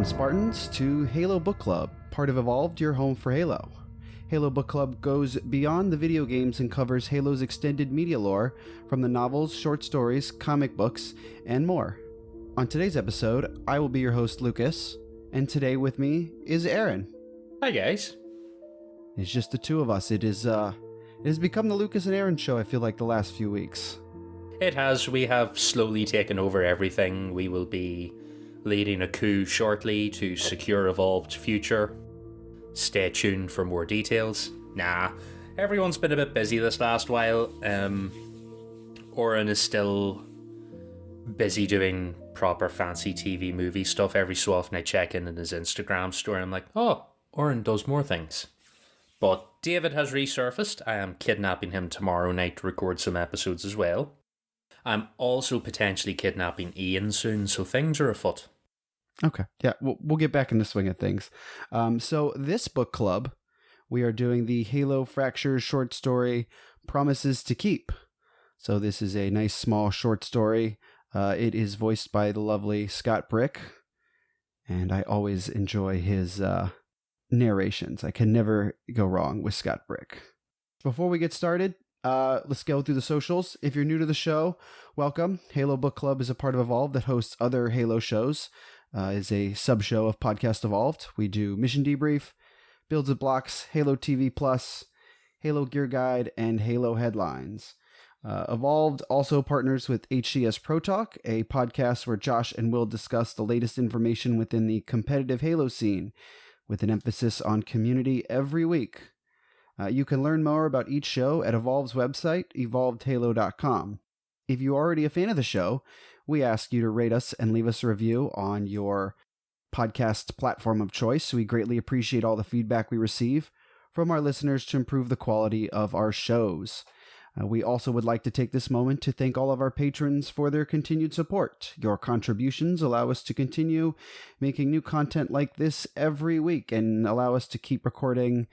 Welcome, Spartans, to Halo Book Club, part of Evolved, your home for Halo. Halo Book Club goes beyond the video games and covers Halo's extended media lore from the novels, short stories, comic books, and more. On today's episode, I will be your host, Lucas, and today with me is Aaron. Hi, guys. It's just the two of us. It has become the Lucas and Aaron show, I feel like, the last few weeks. It has. We have slowly taken over everything. We will be leading a coup shortly to secure Evolved's future. Stay tuned for more details. Everyone's been a bit busy this last while. Oren is still busy doing proper fancy TV movie stuff. Every so often I check in his Instagram story and I'm like, oh, Oren does more things. But David has resurfaced. I am kidnapping him tomorrow night to record some episodes as well. I'm also potentially kidnapping Ian soon, so things are afoot. Okay, yeah, we'll get back in the swing of things. So this book club, we are doing the Halo Fractures short story, Promises to Keep. So this is a nice small short story. It is voiced by the lovely Scott Brick, and I always enjoy his narrations. I can never go wrong with Scott Brick. Before we get started, let's go through the socials. If you're new to the show, welcome. Halo Book Club is a part of Evolved that hosts other Halo shows. Is a sub-show of Podcast Evolved. We do Mission Debrief, Builds of Blocks, Halo TV Plus, Halo Gear Guide, and Halo Headlines. Evolved also partners with HCS Pro Talk, a podcast where Josh and Will discuss the latest information within the competitive Halo scene, with an emphasis on community every week. You can learn more about each show at Evolved's website, evolvedhalo.com. If you're already a fan of the show, we ask you to rate us and leave us a review on your podcast platform of choice. We greatly appreciate all the feedback we receive from our listeners to improve the quality of our shows. We also would like to take this moment to thank all of our patrons for their continued support. Your contributions allow us to continue making new content like this every week and allow us to keep recording,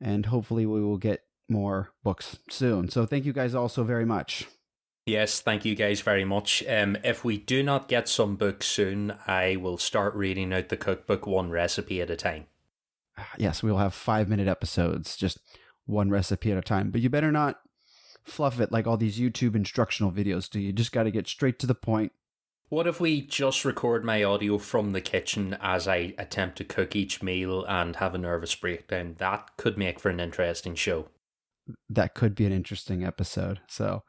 and hopefully we will get more books soon. So thank you guys all so very much. Yes, thank you guys very much. If we do not get some books soon, I will start reading out the cookbook one recipe at a time. Yes, we will have 5-minute episodes, just one recipe at a time. But you better not fluff it like all these YouTube instructional videos do. You just got to get straight to the point. What if we just record my audio from the kitchen as I attempt to cook each meal and have a nervous breakdown? That could make for an interesting show. That could be an interesting episode. So,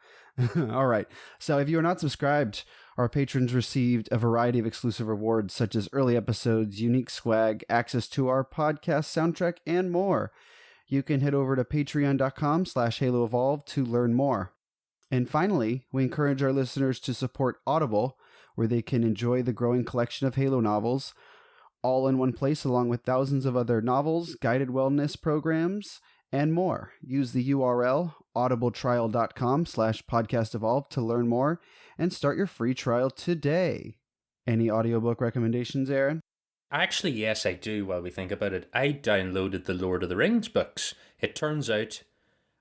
all right. So if you are not subscribed, our patrons received a variety of exclusive rewards, such as early episodes, unique swag, access to our podcast soundtrack, and more. You can head over to patreon.com/HaloEvolved to learn more. And finally, we encourage our listeners to support Audible, where they can enjoy the growing collection of Halo novels, all in one place, along with thousands of other novels, guided wellness programs, and more. Use the URL audibletrial.com/podcastevolved to learn more and start your free trial today. Any audiobook recommendations, Aaron? Actually, yes, I do, while we think about it. I downloaded the Lord of the Rings books. It turns out,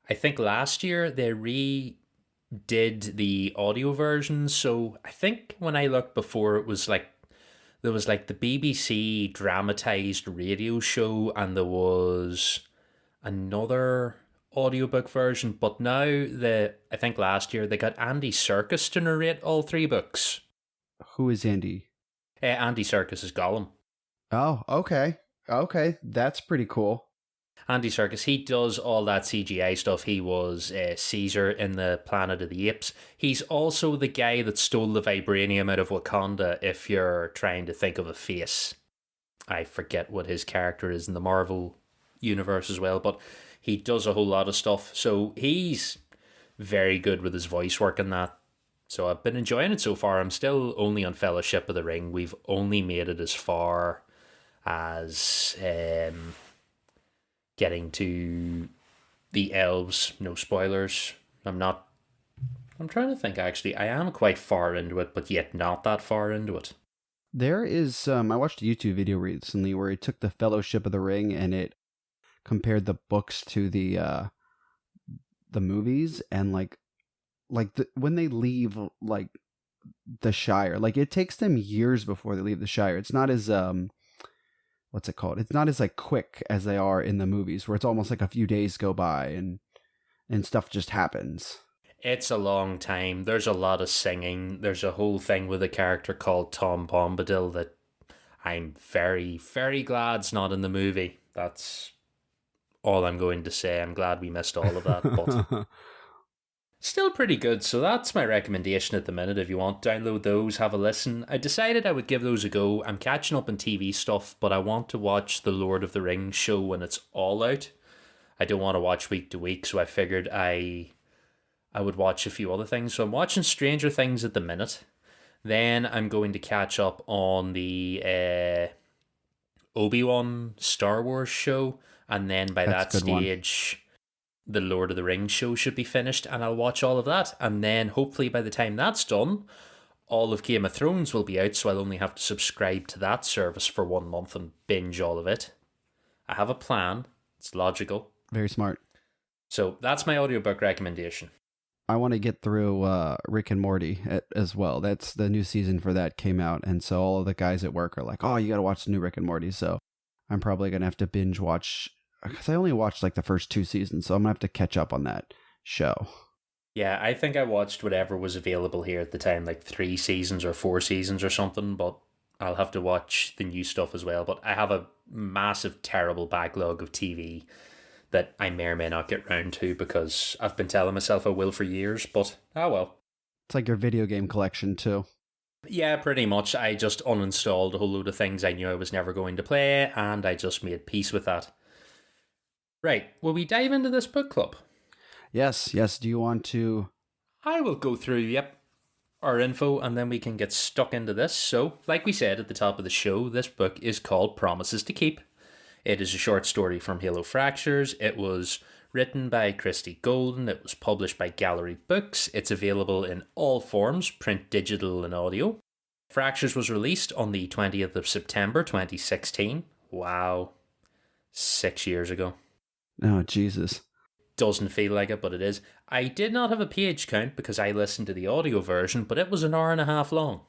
I think last year they redid the audio versions, so I think when I looked before, it was like, there was like the BBC dramatized radio show, and there was another audiobook version, but now I think last year they got Andy Serkis to narrate all 3 books. Who is Andy? Andy Serkis is Gollum. Oh, okay. Okay, that's pretty cool. Andy Serkis, he does all that CGI stuff. He was Caesar in the Planet of the Apes. He's also the guy that stole the vibranium out of Wakanda, if you're trying to think of a face. I forget what his character is in the Marvel universe as well, but he does a whole lot of stuff. So he's very good with his voice work and that. So I've been enjoying it so far. I'm still only on Fellowship of the Ring. We've only made it as far as getting to the elves. No spoilers. I'm trying to think, actually. I am quite far into it, but yet not that far into it. There is, I watched a YouTube video recently where it took the Fellowship of the Ring and it compared the books to the movies, and when they leave like the Shire, like it takes them years before they leave the Shire. It's not as what's it called? It's not as like quick as they are in the movies, where it's almost like a few days go by and stuff just happens. It's a long time. There's a lot of singing. There's a whole thing with a character called Tom Bombadil that I'm very, very glad's not in the movie. That's all I'm going to say. I'm glad we missed all of that, but still pretty good. So that's my recommendation at the minute. If you want, download those, have a listen. I decided I would give those a go. I'm catching up on TV stuff, but I want to watch the Lord of the Rings show when it's all out. I don't want to watch week to week, so I figured I would watch a few other things. So I'm watching Stranger Things at the minute. Then I'm going to catch up on the Obi-Wan Star Wars show. And then by that stage, the Lord of the Rings show should be finished. And I'll watch all of that. And then hopefully by the time that's done, all of Game of Thrones will be out. So I'll only have to subscribe to that service for 1 month and binge all of it. I have a plan. It's logical. Very smart. So that's my audiobook recommendation. I want to get through Rick and Morty as well. That's the new season for that came out. And so all of the guys at work are like, oh, you got to watch the new Rick and Morty. So I'm probably going to have to binge watch, because I only watched like the first 2 seasons. So I'm going to have to catch up on that show. Yeah, I think I watched whatever was available here at the time, like 3 seasons or 4 seasons or something. But I'll have to watch the new stuff as well. But I have a massive, terrible backlog of TV that I may or may not get round to, because I've been telling myself I will for years, but oh well. It's like your video game collection too. Yeah, pretty much. I just uninstalled a whole load of things I knew I was never going to play, and I just made peace with that. Right, will we dive into this book club? Yes. Do you want to? I will go through, our info, and then we can get stuck into this. So, like we said at the top of the show, this book is called Promises to Keep. It is a short story from Halo Fractures. It was written by Christy Golden. It was published by Gallery Books. It's available in all forms, print, digital, and audio. Fractures was released on the 20th of September 2016. Wow. 6 years ago. Oh, Jesus. Doesn't feel like it, but it is. I did not have a page count because I listened to the audio version, but it was an hour and a half long.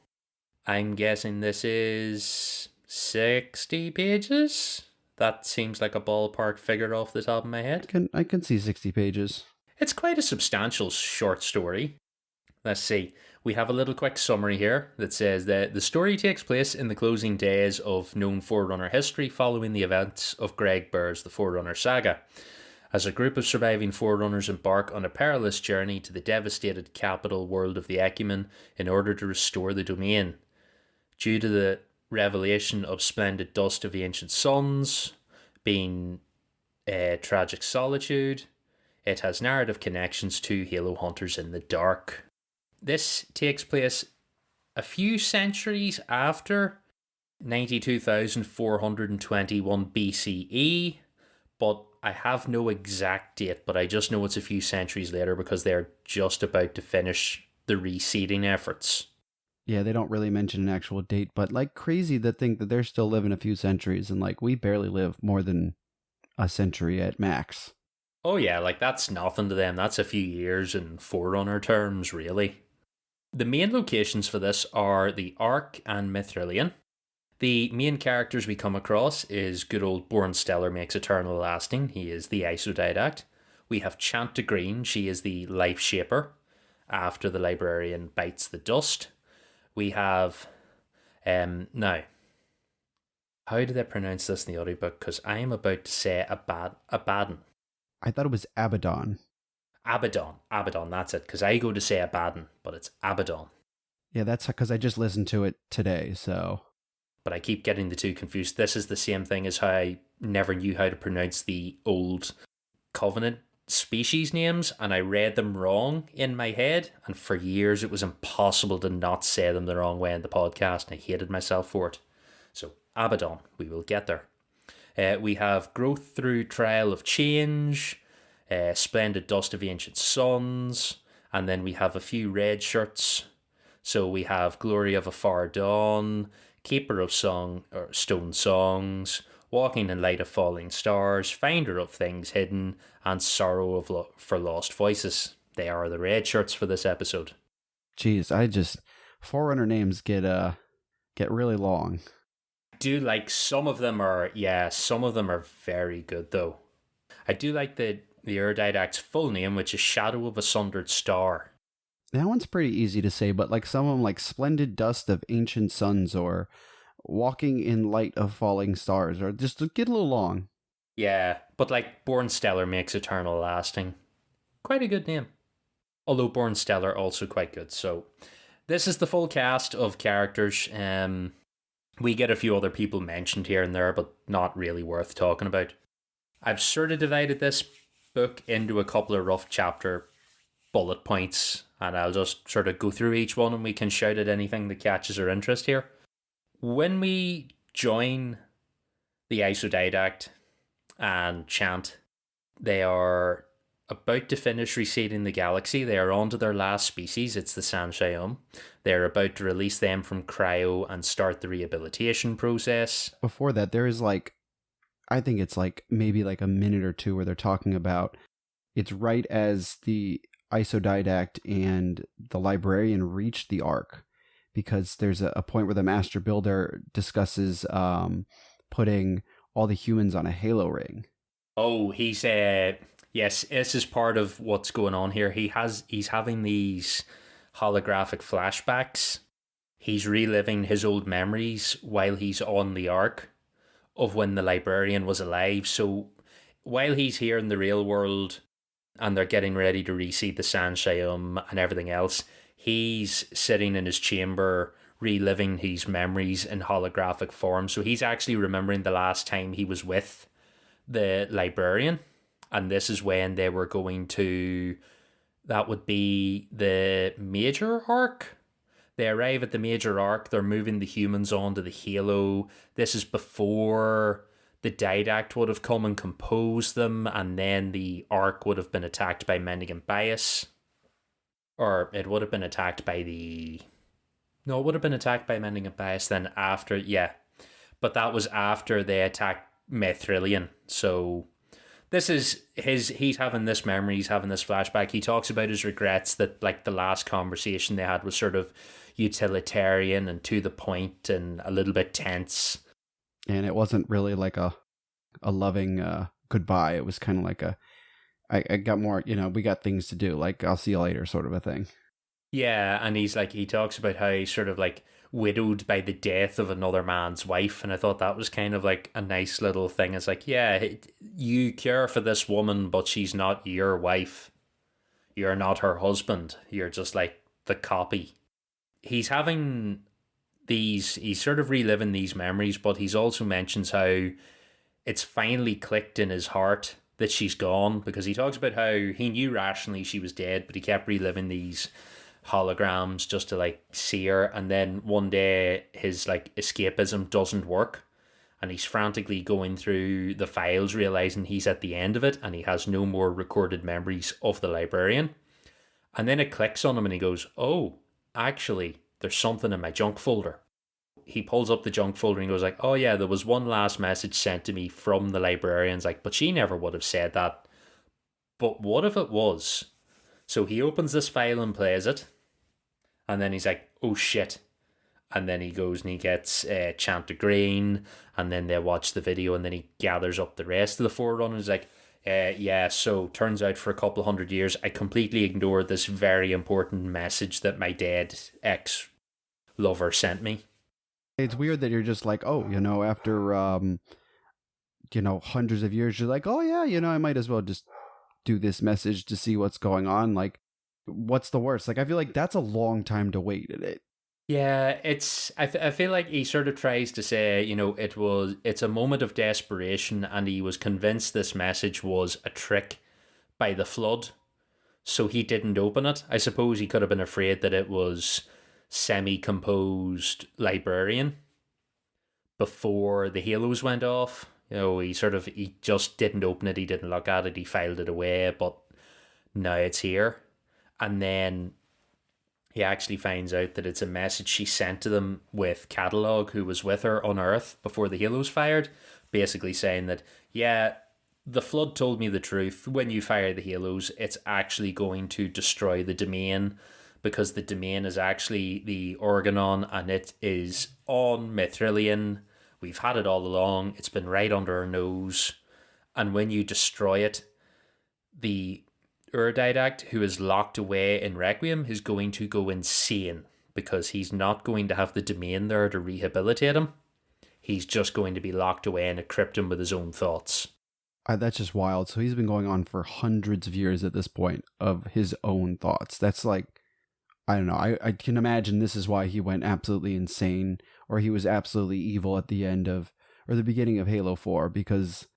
I'm guessing this is 60 pages? That seems like a ballpark figure off the top of my head. I can see 60 pages. It's quite a substantial short story. Let's see. We have a little quick summary here that says that the story takes place in the closing days of known Forerunner history following the events of Greg Bear's The Forerunner Saga. As a group of surviving Forerunners embark on a perilous journey to the devastated capital world of the Ecumen in order to restore the domain. Due to the revelation of splendid dust of the ancient suns being tragic solitude, it has narrative connections to Halo Hunters in the Dark. This takes place a few centuries after 92,421 BCE, but I have no exact date, but I just know it's a few centuries later because they're just about to finish the reseeding efforts. Yeah, they don't really mention an actual date, but like crazy to think that they're still living a few centuries, and like we barely live more than a century at max. Oh yeah, like that's nothing to them. That's a few years in Forerunner terms, really. The main locations for this are the Ark and Mithrilian. The main characters we come across is good old Born Stellar makes eternal lasting. He is the Isodidact. We have Chant to Green. She is the Life Shaper. After the librarian bites the dust. We have, now, how did I pronounce this in the audiobook? Because I am about to say Abaddon. I thought it was Abaddon. Abaddon, that's it. Because I go to say Abaddon, but it's Abaddon. Yeah, that's because I just listened to it today, so. But I keep getting the two confused. This is the same thing as how I never knew how to pronounce the old Covenant species names, and I read them wrong in my head, and for years it was impossible to not say them the wrong way in the podcast, and I hated myself for it. So Abaddon, we will get there. We have Growth Through Trial of Change, Splendid Dust of Ancient Suns, and then we have a few red shirts. So we have Glory of a Far Dawn, Keeper of Stone Songs, Walking in Light of Falling Stars, Finder of Things Hidden, and Sorrow for Lost Voices. They are the red shirts for this episode. Jeez, Forerunner names get really long. do like some of them are, some of them are very good though. I do like the Erdidact's full name, which is Shadow of a Sundered Star. That one's pretty easy to say, but like some of them, like Splendid Dust of Ancient Suns or Walking in Light of Falling Stars, or just get a little long. Yeah, but like Born Stellar makes Eternal Lasting. Quite a good name. Although Born Stellar also quite good. So this is the full cast of characters. We get a few other people mentioned here and there, but not really worth talking about. I've sort of divided this book into a couple of rough chapter bullet points, and I'll just sort of go through each one and we can shout at anything that catches our interest here. When we join the Isodidact and Chant, they are about to finish reseeding the galaxy. They are on to their last species. It's the Sanshaum. They're about to release them from cryo and start the rehabilitation process. Before that, there is like, I think it's like maybe like a minute or two where they're talking about, it's right as the Isodidact and the librarian reach the Ark, because there's a point where the Master Builder discusses putting all the humans on a halo ring. Oh, he's yes, this is part of what's going on here. He's having these holographic flashbacks. He's reliving his old memories while he's on the Ark of when the librarian was alive. So while he's here in the real world and they're getting ready to reseed the Sanshaum and everything else, he's sitting in his chamber reliving his memories in holographic form. So he's actually remembering the last time he was with the librarian. And this is when they were going to, that would be the major arc. They arrive at the major arc. They're moving the humans onto the halo. This is before the Didact would have come and composed them, and then the arc would have been attacked by Mending Bias. Or it would have been attacked by the... No, it would have been attacked by Mending Bias then after, yeah. But that was after they attacked Mithrillian. So this is he's having this memory, he's having this flashback. He talks about his regrets that like the last conversation they had was sort of utilitarian and to the point and a little bit tense. And it wasn't really like a loving goodbye. It was kind of like I got more, we got things to do. Like, I'll see you later sort of a thing. Yeah, and he talks about how he's sort of like widowed by the death of another man's wife. And I thought that was kind of like a nice little thing. It's like, yeah, you care for this woman, but she's not your wife. You're not her husband. You're just like the copy. He's sort of reliving these memories, but he's also mentions how it's finally clicked in his heart that she's gone, because he talks about how he knew rationally she was dead, but he kept reliving these holograms just to like see her, and then one day his like escapism doesn't work and he's frantically going through the files realizing he's at the end of it and he has no more recorded memories of the librarian. And then it clicks on him and he goes, oh, actually, there's something in my junk folder. He pulls up the junk folder and goes like, oh yeah, there was one last message sent to me from the librarians, like, but she never would have said that. But what if it was? So he opens this file and plays it, and then he's like, oh shit. And then he goes and he gets Chant to Green, and then they watch the video, and then he gathers up the rest of the Forerunners. Like, yeah, so turns out for a couple of 100 years, I completely ignored this very important message that my dead ex-lover sent me. It's weird that you're just like, oh, after, hundreds of years, you're like, oh yeah, I might as well just do this message to see what's going on. Like, what's the worst? Like, I feel like that's a long time to wait at it. Yeah, I feel like he sort of tries to say, it's a moment of desperation, and he was convinced this message was a trick by the Flood, so he didn't open it. I suppose he could have been afraid that it was semi-composed librarian before the halos went off. He just didn't open it, he didn't look at it, he filed it away, but now it's here. And then he actually finds out that it's a message she sent to them with Catalog, who was with her on Earth before the halos fired, basically saying that, yeah, the Flood told me the truth. When you fire the halos, it's actually going to destroy the domain, because the domain is actually the Organon, and it is on Mithrillian, We've had it all along. It's been right under our nose. And when you destroy it, the Urdidact, who is locked away in Requiem, is going to go insane because he's not going to have the domain there to rehabilitate him. He's just going to be locked away in a cryptum with his own thoughts. That's just wild. So he's been going on for hundreds of years at this point of his own thoughts. That's like, I don't know. I can imagine this is why he went absolutely insane, or he was absolutely evil at the end of, or the beginning of Halo 4, because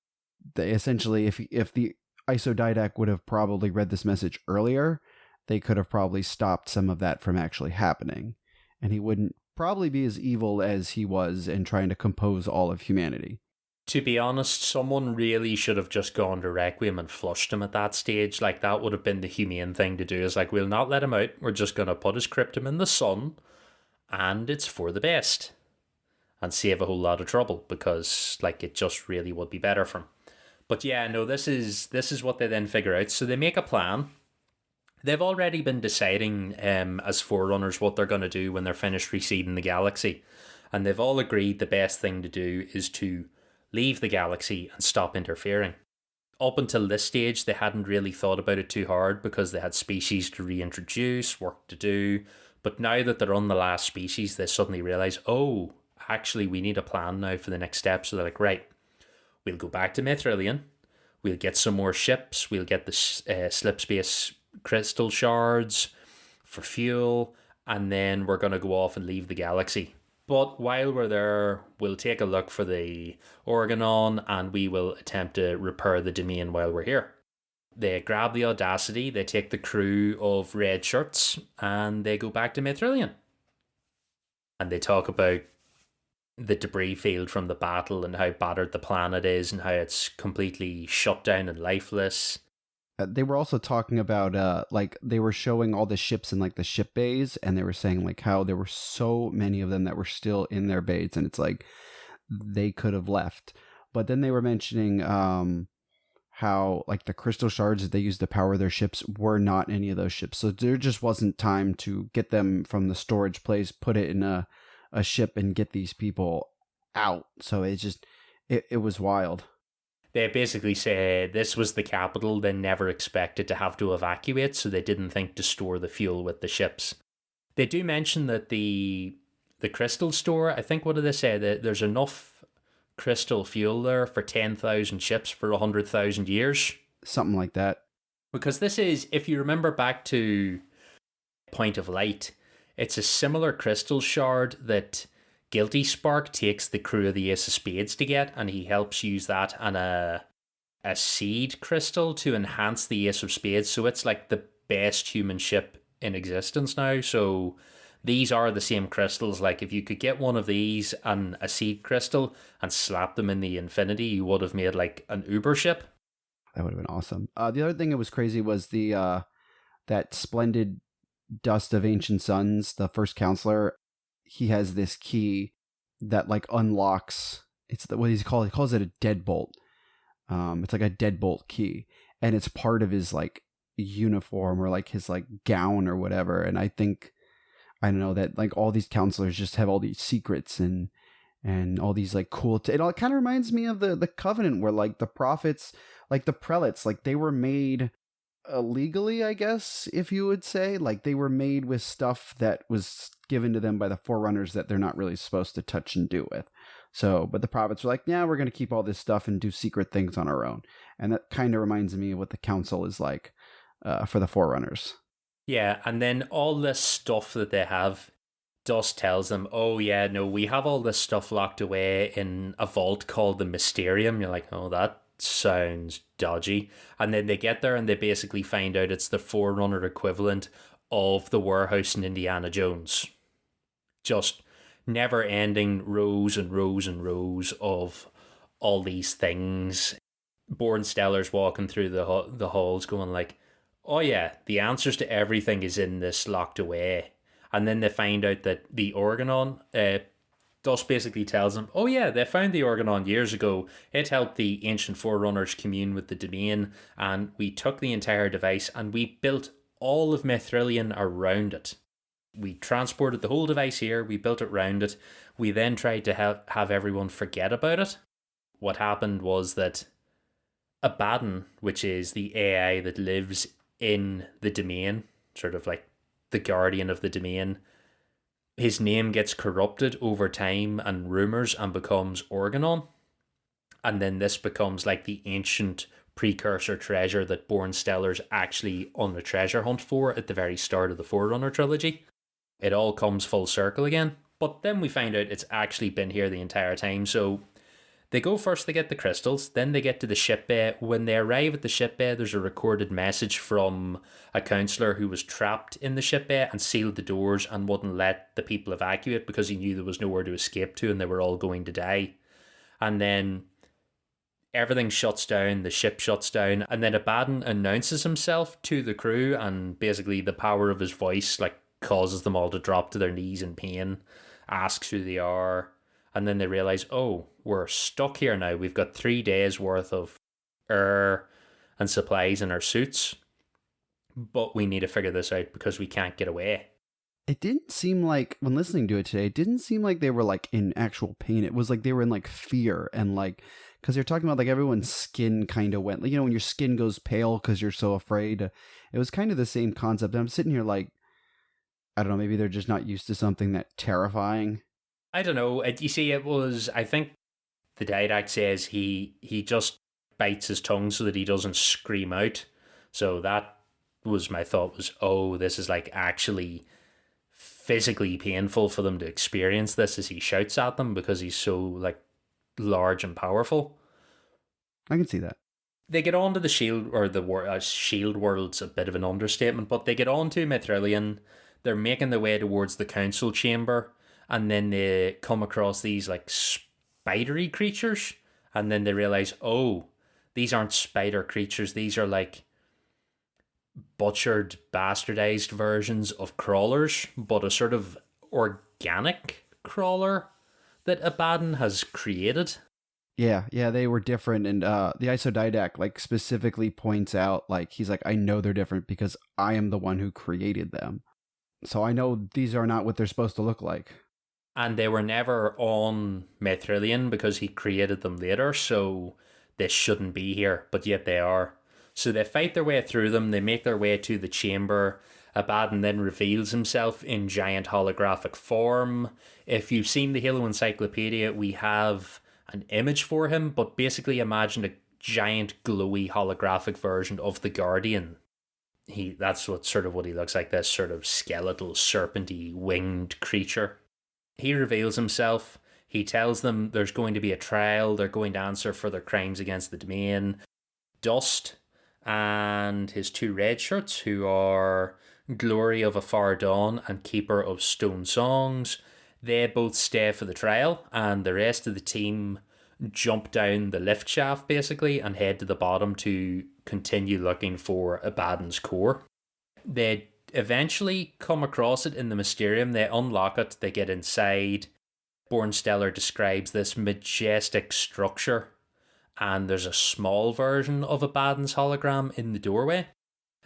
they essentially, if the Isodidact would have probably read this message earlier, they could have probably stopped some of that from actually happening. And he wouldn't probably be as evil as he was in trying to compose all of humanity. To be honest, someone really should have just gone to Requiem and flushed him at that stage. Like, that would have been the humane thing to do. Is like, we'll not let him out. We're just going to put his cryptum in the sun, and it's for the best. And save a whole lot of trouble, because, like, it just really would be better for him. But yeah, no, this is what they then figure out. So they make a plan. They've already been deciding as Forerunners what they're going to do when they're finished reseeding the galaxy. And they've all agreed the best thing to do is to leave the galaxy and stop interfering. Up until this stage, they hadn't really thought about it too hard because they had species to reintroduce, work to do. But now that they're on the last species, they suddenly realise, oh, actually, we need a plan now for the next step. So they're like, right, we'll go back to Mithrilian. We'll get some more ships. We'll get the slipspace crystal shards for fuel. And then we're going to go off and leave the galaxy. But while we're there, we'll take a look for the Organon and we will attempt to repair the domain while we're here. They grab the Audacity, they take the crew of red shirts, and they go back to Mithrilian. And they talk about the debris field from the battle and how battered the planet is and how it's completely shut down and lifeless. They were also talking about, like, they were showing all the ships in, like, the ship bays, and they were saying, like, how there were so many of them that were still in their bays, and it's like, they could have left. But then they were mentioning how, like, the crystal shards that they used to power their ships were not any of those ships. So there just wasn't time to get them from the storage place, put it in a ship, and get these people out. So it just, it was wild. They basically say this was the capital they never expected to have to evacuate, so they didn't think to store the fuel with the ships. They do mention that the crystal store, I think, what do they say? That there's enough crystal fuel there for 10,000 ships for 100,000 years. Something like that. Because this is, if you remember back to Point of Light, it's a similar crystal shard that Guilty Spark takes the crew of the Ace of Spades to get, and he helps use that and a seed crystal to enhance the Ace of Spades. So it's like the best human ship in existence now. So these are the same crystals. Like, if you could get one of these and a seed crystal and slap them in the infinity, you would have made like an Uber ship. That would have been awesome. The other thing that was crazy was the that splendid Dust of Ancient Suns, the first counselor. He has this key that, like, unlocks, it's what he calls it a deadbolt. It's like a deadbolt key, and it's part of his, like, uniform or, like, his, like, gown or whatever. And I think, I don't know, that, like, all these counselors just have all these secrets and all these, like, cool it all kind of reminds me of the Covenant, where, like, the prophets, like the prelates, like, they were made illegally, I guess, if you would say. Like, they were made with stuff that was given to them by the Forerunners that they're not really supposed to touch and do with. So, but the prophets were like, yeah, we're going to keep all this stuff and do secret things on our own. And that kind of reminds me of what the council is like for the Forerunners. Yeah, and then all this stuff that they have, Dust tells them, oh yeah, no, we have all this stuff locked away in a vault called the Mysterium. You're like, oh, that sounds dodgy. And then they get there and they basically find out it's the Forerunner equivalent of the warehouse in Indiana Jones. Just never ending rows and rows and rows of all these things. Born Stellar's walking through the halls going like, oh yeah, the answers to everything is in this locked away. And then they find out that the Organon, Dust basically tells them, oh yeah, they found the Organon years ago. It helped the ancient Forerunners commune with the domain, and we took the entire device and we built all of Mithrilian around it. We transported the whole device here, we built it round it, we then tried to have everyone forget about it. What happened was that Abaddon, which is the AI that lives in the domain, sort of like the guardian of the domain, his name gets corrupted over time and rumours and becomes Organon. And then this becomes like the ancient precursor treasure that Born Stellar's actually on the treasure hunt for at the very start of the Forerunner trilogy. It all comes full circle again. But then we find out it's actually been here the entire time. So they go first, they get the crystals, then they get to the ship bay. When they arrive at the ship bay, there's a recorded message from a counsellor who was trapped in the ship bay and sealed the doors and wouldn't let the people evacuate because he knew there was nowhere to escape to and they were all going to die. And then everything shuts down, the ship shuts down, and then Abaddon announces himself to the crew, and basically the power of his voice like causes them all to drop to their knees in pain, asks who they are, and then they realise, oh, we're stuck here now. We've got 3 days worth of air and supplies in our suits, but we need to figure this out because we can't get away. It didn't seem like, when listening to it today, it didn't seem like they were like in actual pain. It was like they were in like fear and like, because they're talking about like everyone's skin kind of went, like, you know, when your skin goes pale because you're so afraid. It was kind of the same concept. I'm sitting here like, I don't know, maybe they're just not used to something that terrifying. I don't know. You see, it was, I think the didact says he just bites his tongue so that he doesn't scream out. So that was my thought was, oh, this is like actually physically painful for them to experience this as he shouts at them because he's so like large and powerful. I can see that. They get onto the shield, or the shield world's a bit of an understatement, but they get onto Mithrilian. They're making their way towards the council chamber, and then they come across these like spidery creatures, and then they realize, oh, these aren't spider creatures, these are like butchered, bastardized versions of crawlers, but a sort of organic crawler that Abaddon has created. Yeah, they were different, and the isodidact like specifically points out, like, he's like, I know they're different because I am the one who created them. So I know these are not what they're supposed to look like. And they were never on Mithrilian because he created them later, so they shouldn't be here, but yet they are. So they fight their way through them, they make their way to the chamber. Abaddon then reveals himself in giant holographic form. If you've seen the Halo Encyclopedia, we have an image for him, but basically imagine a giant glowy holographic version of the Guardian. That's what he looks like, this sort of skeletal, serpenty, winged creature. He reveals himself. He tells them there's going to be a trial. They're going to answer for their crimes against the domain. Dust and his 2 red shirts, who are Glory of a Far Dawn and Keeper of Stone Songs, they both stay for the trial, and the rest of the team jump down the lift shaft basically and head to the bottom to continue looking for Abaddon's core. They eventually come across it in the Mysterium. They unlock it, they get inside. Born Stellar describes this majestic structure, and there's a small version of Abaddon's hologram in the doorway.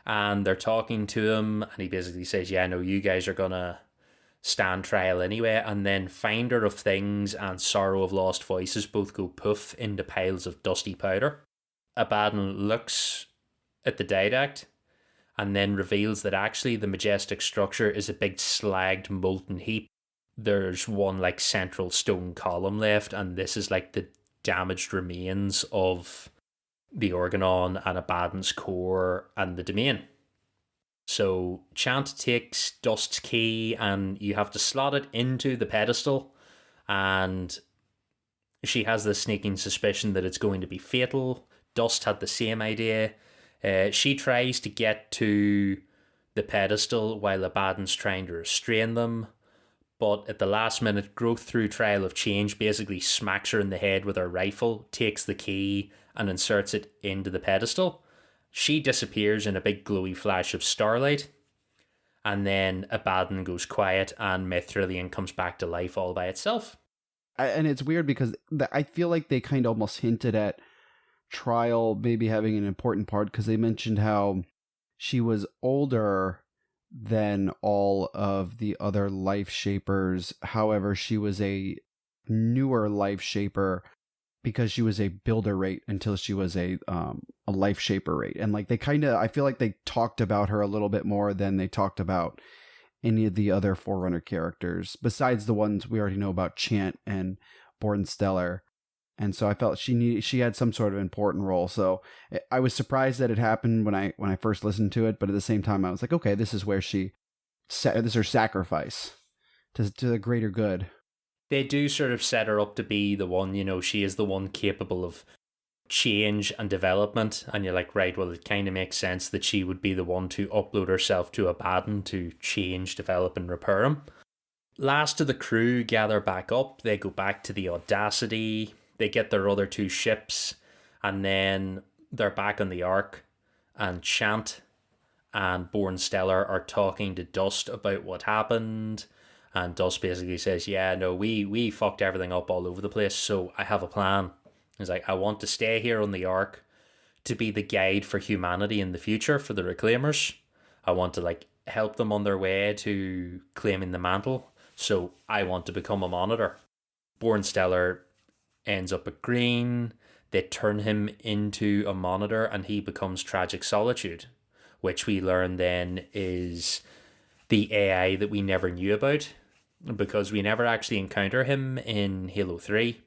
And they're talking to him, and he basically says, yeah, no, you guys are gonna stand trial anyway. And then Finder of Things and Sorrow of Lost Voices both go poof into piles of dusty powder. Abaddon looks at the didact and then reveals that actually the majestic structure is a big slagged molten heap. There's one like central stone column left, and this is like the damaged remains of the Organon and Abaddon's core and the domain. So Chant takes Dust's key and you have to slot it into the pedestal, and she has this sneaking suspicion that it's going to be fatal. Dust had the same idea. She tries to get to the pedestal while Abaddon's trying to restrain them, but at the last minute, Growth through Trial of Change basically smacks her in the head with her rifle, takes the key and inserts it into the pedestal. She disappears in a big glowy flash of starlight, and then Abaddon goes quiet and Mithrilian comes back to life all by itself. And it's weird because I feel like they kind of almost hinted at Trial maybe having an important part, because they mentioned how she was older than all of the other life shapers. However, she was a newer life shaper because she was a builder rate until she was a life shaper rate. And like I feel like they talked about her a little bit more than they talked about any of the other Forerunner characters, besides the ones we already know about, Chant and Born Stellar. And so I felt she had some sort of important role. So I was surprised that it happened when I first listened to it, but at the same time I was like, okay, this is where this is her sacrifice to the greater good. They do sort of set her up to be the one, she is the one capable of change and development, and you're like, right, well, it kind of makes sense that she would be the one to upload herself to Abaddon to change, develop, and repair him. Last of the crew gather back up, they go back to the Audacity, they get their other 2 ships, and then they're back on the Ark, and Chant and Born Stellar are talking to Dust about what happened, and Dust basically says, yeah, no, we fucked everything up all over the place, so I have a plan. He's like, I want to stay here on the Ark to be the guide for humanity in the future for the Reclaimers. I want to help them on their way to claiming the mantle, so I want to become a monitor. Born Stellar ends up agreeing. They turn him into a monitor and he becomes Tragic Solitude, which we learn then is the AI that we never knew about, because we never actually encounter him in Halo 3,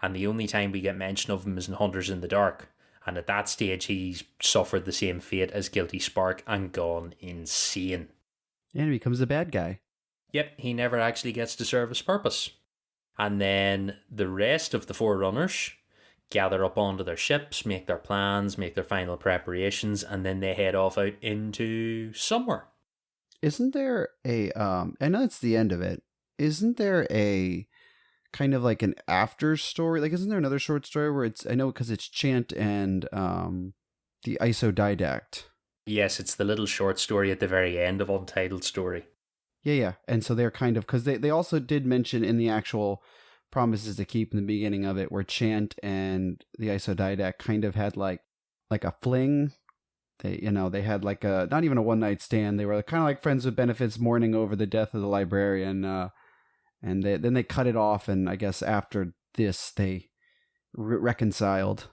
and the only time we get mention of him is in Hunters in the Dark, and at that stage he's suffered the same fate as Guilty Spark and gone insane. And he becomes a bad guy. Yep, he never actually gets to serve his purpose. And then the rest of the Forerunners gather up onto their ships, make their plans, make their final preparations, and then they head off out into somewhere. Isn't there a, I know it's the end of it, isn't there a kind of like an after story? Like, isn't there another short story where it's, I know because it's Chant and the Isodidact. Yes, it's the little short story at the very end of Untitled Story. Yeah. And so they're kind of, because they also did mention in the actual Promises to Keep in the beginning of it, where Chant and the Isodidact kind of had like a fling. They had like a, not even a one night stand. They were kind of like friends with benefits, mourning over the death of the librarian. And then they cut it off. And I guess after this, they reconciled.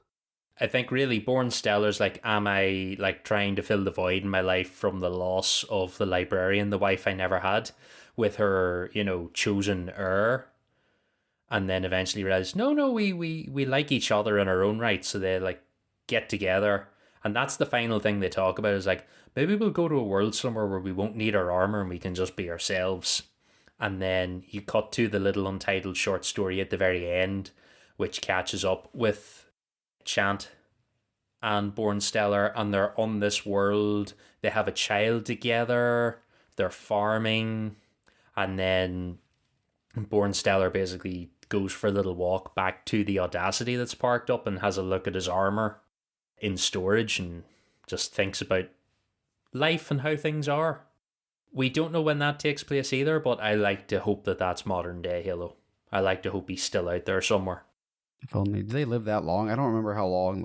I think really Born Stellar's like, am I trying to fill the void in my life from the loss of the librarian, the wife I never had, with her, chosen heir? And then eventually realize, no, we like each other in our own right. So they get together. And that's the final thing they talk about, is maybe we'll go to a world somewhere where we won't need our armor and we can just be ourselves. And then you cut to the little untitled short story at the very end, which catches up with Chant and Born Stellar, and they're on this world. They have a child together. They're farming. And then Born Stellar basically goes for a little walk back to the Audacity that's parked up and has a look at his armor in storage and just thinks about life and how things are. We don't know when that takes place either, but I like to hope that that's modern day Halo. I like to hope he's still out there somewhere. If only. Do they live that long? I don't remember how long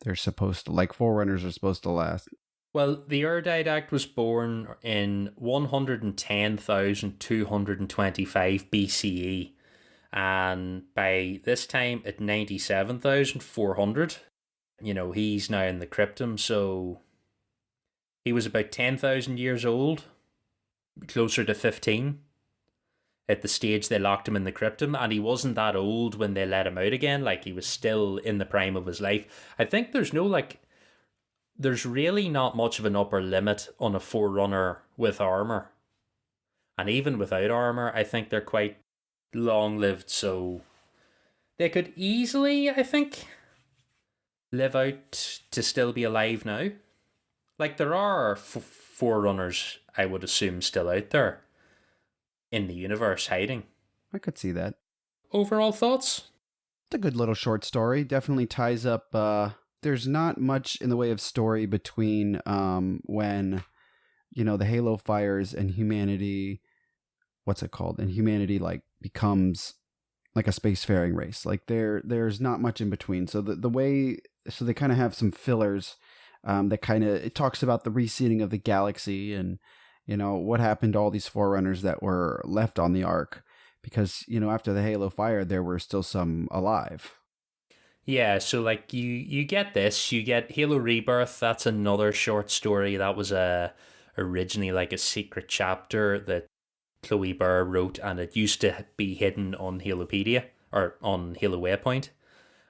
they're supposed to, Forerunners are supposed to last. Well, the Erdidact was born in 110,225 BCE, and by this time at 97,400, he's now in the Cryptum, so he was about 10,000 years old, closer to 15, at the stage they locked him in the Cryptum, and he wasn't that old when they let him out again. He was still in the prime of his life. I think there's there's really not much of an upper limit on a Forerunner with armor. And even without armor, I think they're quite long-lived, so they could easily, I think, live out to still be alive now. There are Forerunners, I would assume, still out there in the universe hiding. I could see that. Overall thoughts? It's a good little short story. Definitely ties up. There's not much in the way of story between when, the Halo fires and humanity. What's it called? And humanity becomes like a spacefaring race. There's not much in between. So the way, so they kind of have some fillers. It talks about the reseeding of the galaxy and what happened to all these Forerunners that were left on the Ark? Because, after the Halo fire, there were still some alive. Yeah, so like you get this, you get Halo Rebirth. That's another short story that was originally like a secret chapter that Chloe Burr wrote, and it used to be hidden on Halopedia or on Halo Waypoint.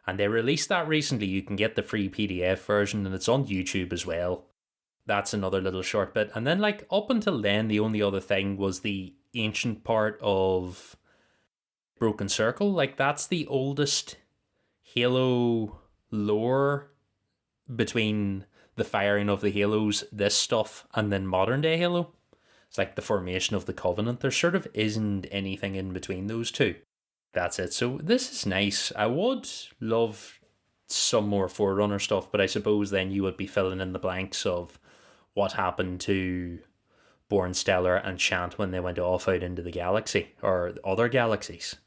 And they released that recently. You can get the free PDF version, and it's on YouTube as well. That's another little short bit. And then, like, up until then, the only other thing was the ancient part of Broken Circle. Like, that's the oldest Halo lore between the firing of the Halos, this stuff, and then modern day Halo. It's like the formation of the Covenant. There sort of isn't anything in between those two. That's it. So this is nice. I would love some more Forerunner stuff, but I suppose then you would be filling in the blanks of what happened to Born Stellar and Shant when they went off out into the galaxy or other galaxies.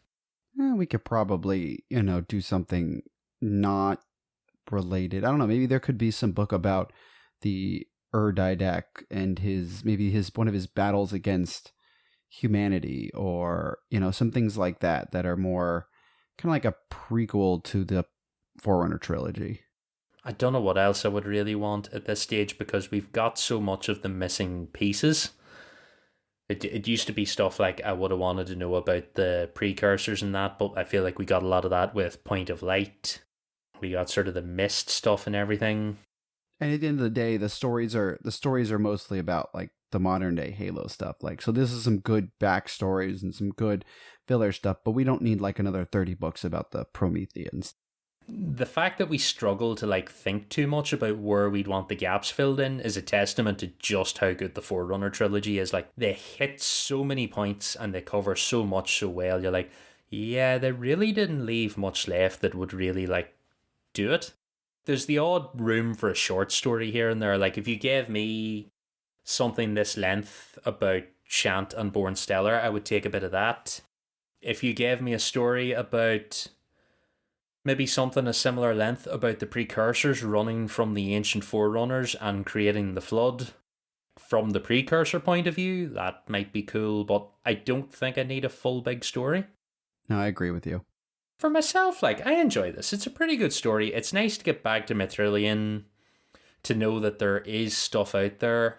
We could probably, do something not related. I don't know. Maybe there could be some book about the Didac and one of his battles against humanity, or some things like that are more kind of like a prequel to the Forerunner trilogy. I don't know what else I would really want at this stage because we've got so much of the missing pieces. It used to be stuff like I would have wanted to know about the precursors and that, but I feel like we got a lot of that with Point of Light. We got sort of the mist stuff and everything. And at the end of the day, the stories are mostly about like the modern day Halo stuff. Like, so this is some good backstories and some good filler stuff, but we don't need like another 30 books about the Prometheans. The fact that we struggle to like think too much about where we'd want the gaps filled in is a testament to just how good the Forerunner trilogy is. Like, they hit so many points and they cover so much so well. You're like, yeah, they really didn't leave much left that would really like do it. There's the odd room for a short story here and there. Like, if you gave me something this length about Shant and Born Stellar, I would take a bit of that. If you gave me a story about maybe something a similar length about the precursors running from the ancient Forerunners and creating the Flood from the precursor point of view, that might be cool, but I don't think I need a full big story. No, I agree with you. For myself, like, I enjoy this. It's a pretty good story. It's nice to get back to Mithrilian, to know that there is stuff out there.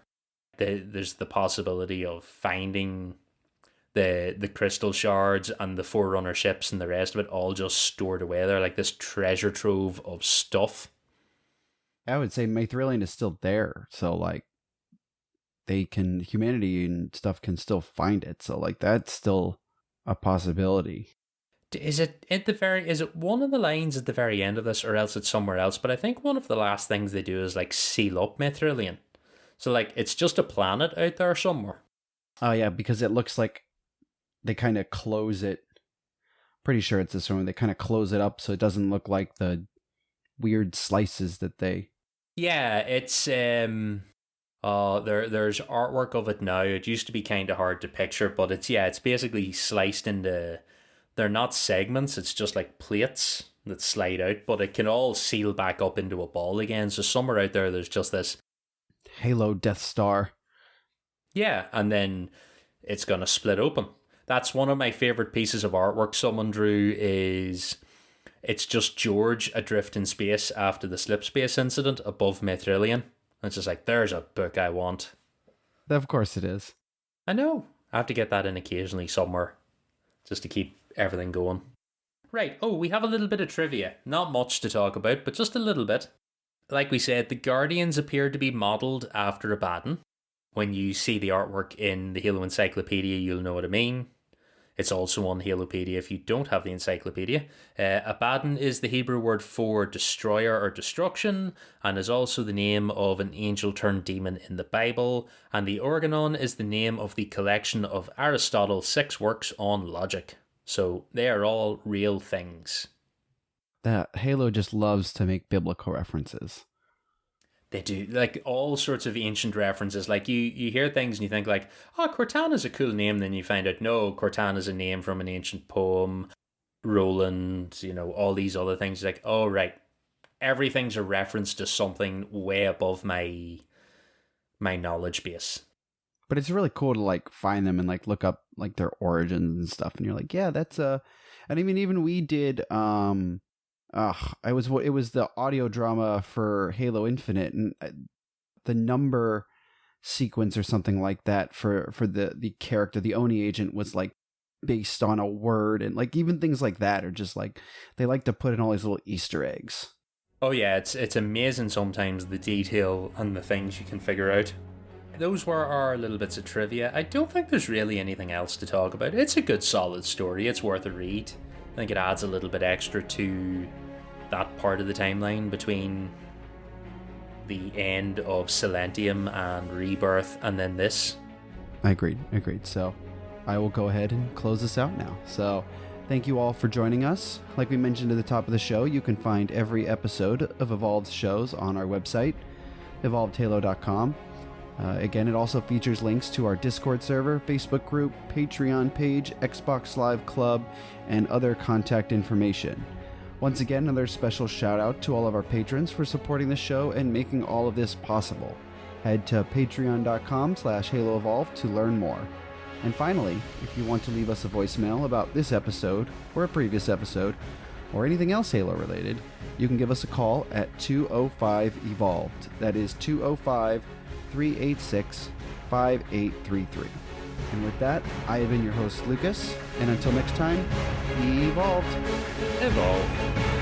There's the possibility of finding the crystal shards and the Forerunner ships and the rest of it all just stored away there, like this treasure trove of stuff. I would say Mithrilian is still there, so like humanity and stuff can still find it, so like that's still a possibility. Is it one of the lines at the very end of this, or else it's somewhere else? But I think one of the last things they do is like seal up Mithrilian, so like it's just a planet out there somewhere. Oh yeah, because it looks like they kind of close it. Pretty sure it's this one. They kind of close it up so it doesn't look like the weird slices that they. Yeah, it's there's artwork of it now. It used to be kind of hard to picture, but it's basically sliced into. They're not segments. It's just like plates that slide out, but it can all seal back up into a ball again. So somewhere out there's just this Halo Death Star. Yeah, and then it's gonna split open. That's one of my favorite pieces of artwork someone drew. It's just George adrift in space after the slip space incident above Mithrilian. It's just like, there's a book I want. Of course it is. I know. I have to get that in occasionally somewhere, just to keep everything going. Right. Oh, we have a little bit of trivia. Not much to talk about, but just a little bit. Like we said, the Guardians appear to be modelled after Abaddon. When you see the artwork in the Halo Encyclopedia, you'll know what I mean. It's also on Halopedia if you don't have the encyclopedia. Abaddon is the Hebrew word for destroyer or destruction, and is also the name of an angel turned demon in the Bible. And the Organon is the name of the collection of Aristotle's 6 works on logic. So they are all real things. That Halo just loves to make biblical references. They do, like, all sorts of ancient references. Like, you hear things and you think, like, oh, Cortana's a cool name. Then you find out, no, Cortana's a name from an ancient poem. Roland, all these other things. Like, oh, right. Everything's a reference to something way above my knowledge base. But it's really cool to like find them and like look up like their origins and stuff. And you're like, yeah, that's and I mean, even we did, it was the audio drama for Halo Infinite, and the number sequence or something like that for the character, the Oni agent, was like based on a word, and like even things like that are just like, they like to put in all these little Easter eggs. Oh yeah, it's amazing sometimes the detail and the things you can figure out. Those were our little bits of trivia. I don't think there's really anything else to talk about. It's a good solid story. It's worth a read. I think it adds a little bit extra to that part of the timeline between the end of Silentium and Rebirth and then this. I agreed. So I will go ahead and close this out now. So thank you all for joining us. Like we mentioned at the top of the show, you can find every episode of Evolved's shows on our website, evolvedhalo.com. Again, it also features links to our Discord server, Facebook group, Patreon page, Xbox Live Club, and other contact information. Once again, another special shout out to all of our patrons for supporting the show and making all of this possible. Head to patreon.com/HaloEvolved to learn more. And finally, if you want to leave us a voicemail about this episode or a previous episode or anything else Halo related, you can give us a call at 205-EVOLVED. That is 205-386-5833. And with that, I have been your host, Lucas, and until next time, evolved. Evolve.